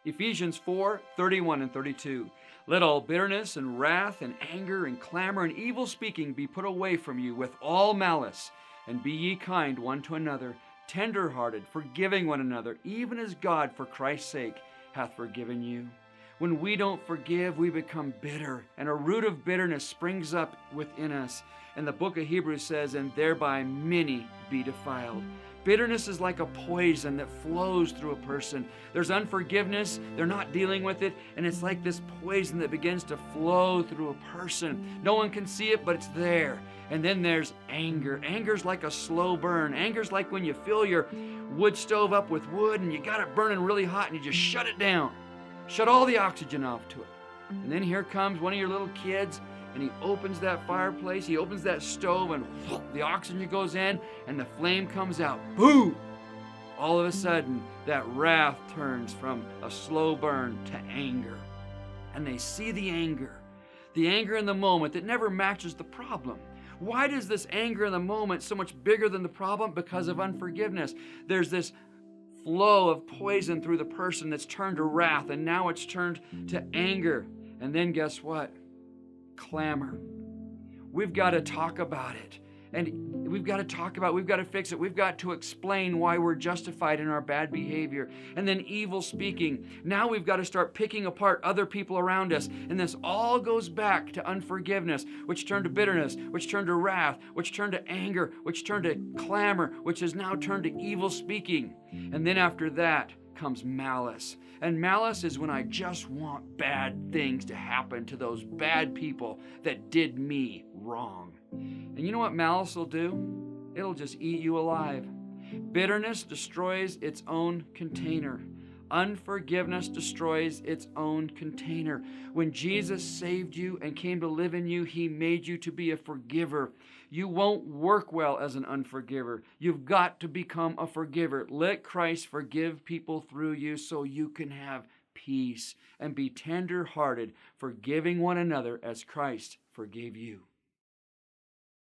Ephesians 4:31 and 32. Let all bitterness and wrath and anger and clamor and evil speaking be put away from you with all malice. And be ye kind one to another, tender-hearted, forgiving one another, even as God for Christ's sake hath forgiven you. When we don't forgive, we become bitter, and a root of bitterness springs up within us. And the book of Hebrews says, and thereby many be defiled. Bitterness is like a poison that flows through a person. There's unforgiveness, they're not dealing with it, and it's like this poison that begins to flow through a person. No one can see it, but it's there. And then there's anger. Anger's like a slow burn. Anger's like when you fill your wood stove up with wood and you got it burning really hot and you just shut it down. Shut all the oxygen off to it. And then here comes one of your little kids, and he opens that fireplace, he opens that stove, and the oxygen goes in, and the flame comes out. Boom! All of a sudden, that wrath turns from a slow burn to anger. And they see the anger in the moment that never matches the problem. Why does this anger in the moment so much bigger than the problem? Because of unforgiveness. There's this flow of poison through the person that's turned to wrath, and now it's turned to anger. And then guess what? Clamor. We've got to talk about it. And we've got to fix it. We've got to explain why we're justified in our bad behavior. And then evil speaking. Now we've got to start picking apart other people around us. And this all goes back to unforgiveness, which turned to bitterness, which turned to wrath, which turned to anger, which turned to clamor, which has now turned to evil speaking. And then after that comes malice. And malice is when I just want bad things to happen to those bad people that did me wrong. And you know what malice will do? It'll just eat you alive. Bitterness destroys its own container. Unforgiveness destroys its own container. When Jesus saved you and came to live in you, He made you to be a forgiver. You won't work well as an unforgiver. You've got to become a forgiver. Let Christ forgive people through you so you can have peace and be tender-hearted, forgiving one another as Christ forgave you.